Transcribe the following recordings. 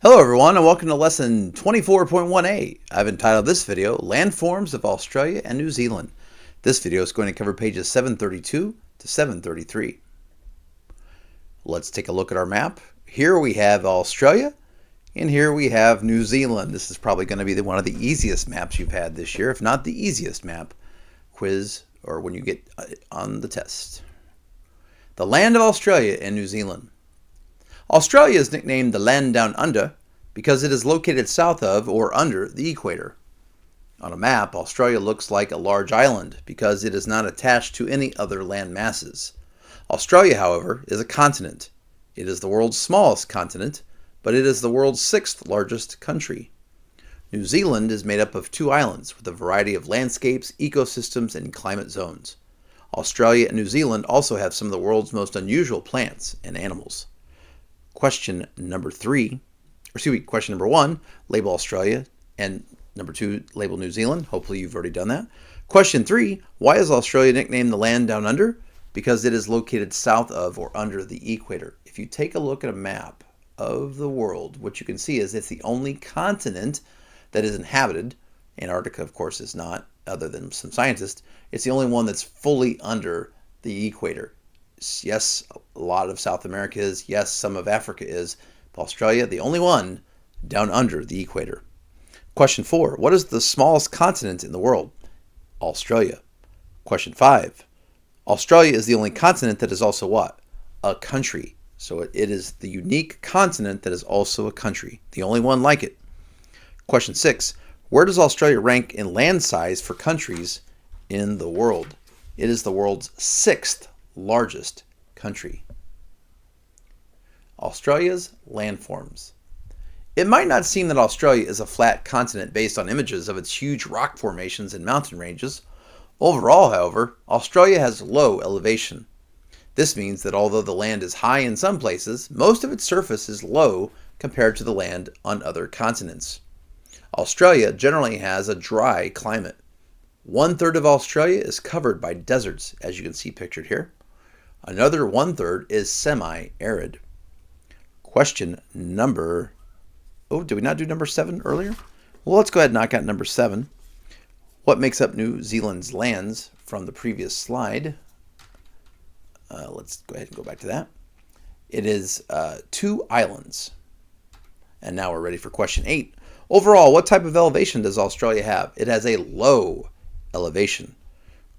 Hello everyone and welcome to lesson 24.1A. I've entitled this video Landforms of Australia and New Zealand. This video is going to cover pages 732 to 733. Let's take a look at our map. Here we have Australia and here we have New Zealand. This is probably going to be one of the easiest maps you've had this year, if not the easiest map quiz or when you get on the test. The land of Australia and New Zealand. Australia is nicknamed the land down under because it is located south of or under the equator. On a map, Australia looks like a large island because it is not attached to any other land masses. Australia, however, is a continent. It is the world's smallest continent, but it is the world's sixth largest country. New Zealand is made up of two islands with a variety of landscapes, ecosystems, and climate zones. Australia and New Zealand also have some of the world's most unusual plants and animals. Question number one, label Australia, and number two, label New Zealand. Hopefully you've already done that. Question 3, why is Australia nicknamed the land down under? Because it is located south of or under the equator. If you take a look at a map of the world, what you can see is it's the only continent that is inhabited. Antarctica, of course, is not, other than some scientists. It's the only one that's fully under the equator. Yes, a lot of South America is. Yes, some of Africa is. But Australia, the only one down under the equator. Question 4. What is the smallest continent in the world? Australia. Question 5. Australia is the only continent that is also what? A country. So it is the unique continent that is also a country. The only one like it. Question 6. Where does Australia rank in land size for countries in the world? It is the world's sixth largest country. Australia's landforms. It might not seem that Australia is a flat continent based on images of its huge rock formations and mountain ranges. Overall, however, Australia has low elevation. This means that although the land is high in some places, most of its surface is low compared to the land on other continents. Australia generally has a dry climate. 1/3 of Australia is covered by deserts, as you can see pictured here. Another 1/3 is semi-arid. Question number... Oh, did we not do number 7 earlier? Well, let's go ahead and knock out number 7. What makes up New Zealand's lands from the previous slide? Let's go ahead and go back to that. It is 2 islands. And now we're ready for question 8. Overall, what type of elevation does Australia have? It has a low elevation.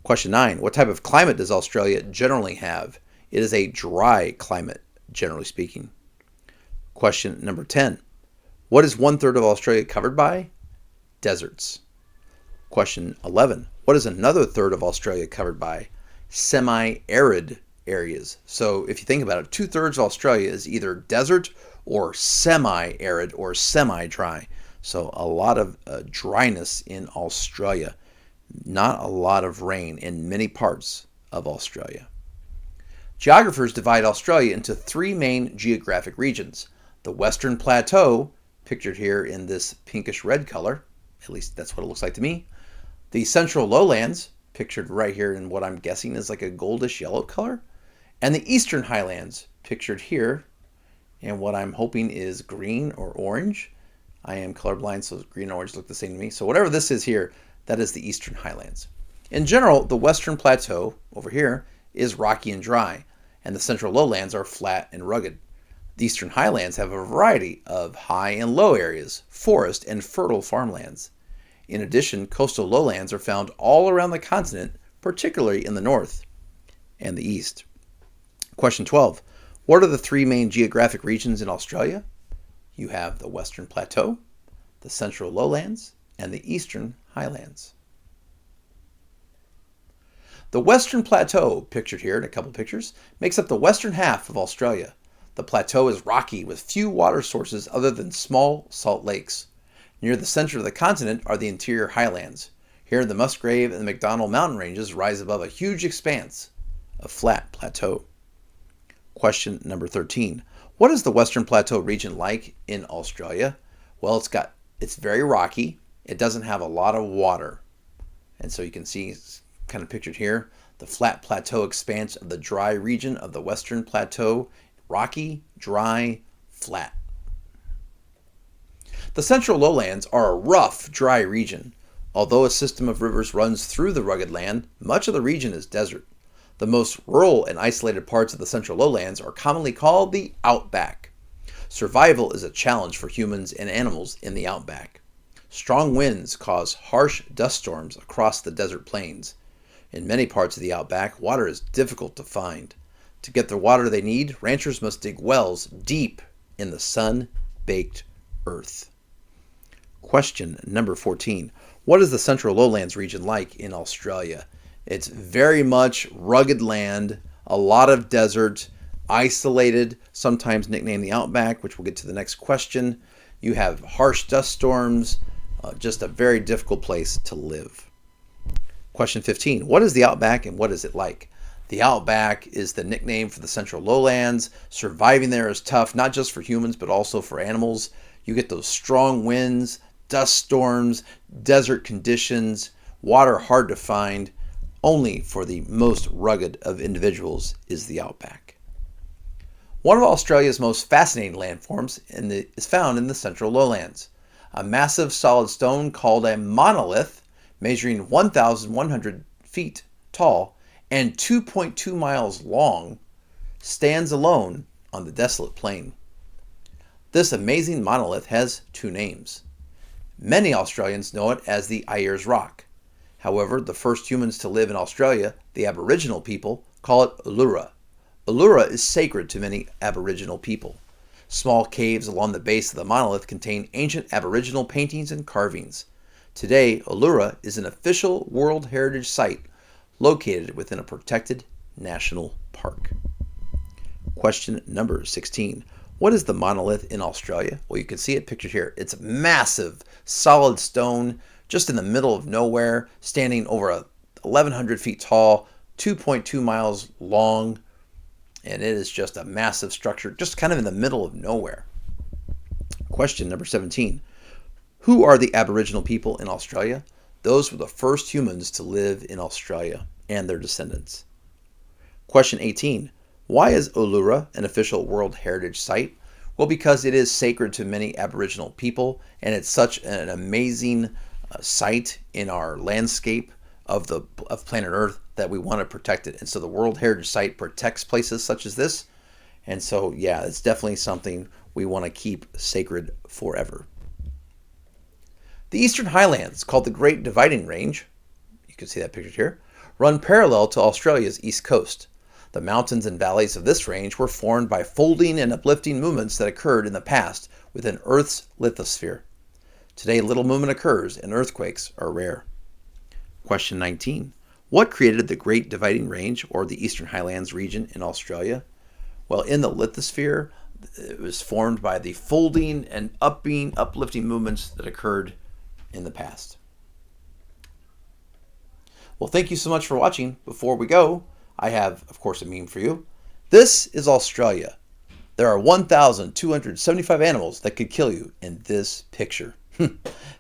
Question 9. What type of climate does Australia generally have? It is a dry climate, generally speaking. Question number 10. What is 1/3 of Australia covered by? Deserts. Question 11. What is another third of Australia covered by? Semi-arid areas. So if you think about it, 2/3 of Australia is either desert or semi-arid or semi-dry. So a lot of dryness in Australia. Not a lot of rain in many parts of Australia. Geographers divide Australia into 3 main geographic regions. The Western Plateau, pictured here in this pinkish red color, at least that's what it looks like to me. The Central Lowlands, pictured right here in what I'm guessing is like a goldish yellow color. And the Eastern Highlands, pictured here in what I'm hoping is green or orange. I am colorblind, so green and orange look the same to me. So whatever this is here, that is the Eastern Highlands. In general, the Western Plateau, over here, is rocky and dry, and the Central Lowlands are flat and rugged. The Eastern Highlands have a variety of high and low areas, forest, and fertile farmlands. In addition, coastal lowlands are found all around the continent, particularly in the north and the east. Question 12. What are the 3 main geographic regions in Australia? You have the Western Plateau, the Central Lowlands, and the Eastern Highlands. The Western Plateau, pictured here in a couple pictures, makes up the western half of Australia. The plateau is rocky with few water sources other than small salt lakes. Near the center of the continent are the interior highlands. Here the Musgrave and the McDonnell mountain ranges rise above a huge expanse of flat plateau. Question number 13. What is the Western Plateau region like in Australia? Well, it's very rocky. It doesn't have a lot of water. And so you can see, it's kind of pictured here, the flat plateau expanse of the dry region of the Western Plateau. Rocky, dry, flat. The central lowlands are a rough, dry region. Although a system of rivers runs through the rugged land, much of the region is desert. The most rural and isolated parts of the central lowlands are commonly called the outback. Survival is a challenge for humans and animals in the outback. Strong winds cause harsh dust storms across the desert plains. In many parts of the outback, water is difficult to find. To get the water they need, ranchers must dig wells deep in the sun-baked earth. Question number 14. What is the central lowlands region like in Australia? It's very much rugged land, a lot of desert, isolated, sometimes nicknamed the outback, which we'll get to the next question. You have harsh dust storms, just a very difficult place to live. Question 15. What is the outback and what is it like? The outback is the nickname for the central lowlands. Surviving there is tough, not just for humans, but also for animals. You get those strong winds, dust storms, desert conditions, water hard to find. Only for the most rugged of individuals is the outback. One of Australia's most fascinating landforms is found in the central lowlands. A massive solid stone called a monolith, measuring 1,100 feet tall and 2.2 miles long, stands alone on the desolate plain. This amazing monolith has two names. Many Australians know it as the Ayers Rock. However, the first humans to live in Australia, the Aboriginal people, call it Uluru. Uluru is sacred to many Aboriginal people. Small caves along the base of the monolith contain ancient Aboriginal paintings and carvings. Today, Uluru is an official World Heritage Site located within a protected national park. Question number 16. What is the monolith in Australia? Well, you can see it pictured here. It's a massive, solid stone just in the middle of nowhere, standing over 1,100 feet tall, 2.2 miles long, and it is just a massive structure, just kind of in the middle of nowhere. Question number 17. Who are the Aboriginal people in Australia? Those were the first humans to live in Australia and their descendants. Question 18. Why is Uluru an official World Heritage Site? Well, because it is sacred to many Aboriginal people, and it's such an amazing site in our landscape of planet Earth that we want to protect it. And so the World Heritage Site protects places such as this. And so, yeah, it's definitely something we want to keep sacred forever. The Eastern Highlands, called the Great Dividing Range, you can see that pictured here, run parallel to Australia's east coast. The mountains and valleys of this range were formed by folding and uplifting movements that occurred in the past within Earth's lithosphere. Today, little movement occurs and earthquakes are rare. Question 19. What created the Great Dividing Range, or the Eastern Highlands region in Australia? Well, in the lithosphere, it was formed by the folding and uplifting movements that occurred in the past. Well, thank you so much for watching. Before we go, I have, of course, a meme for you. This is Australia. There are 1,275 animals that could kill you in this picture.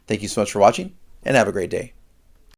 Thank you so much for watching, and have a great day.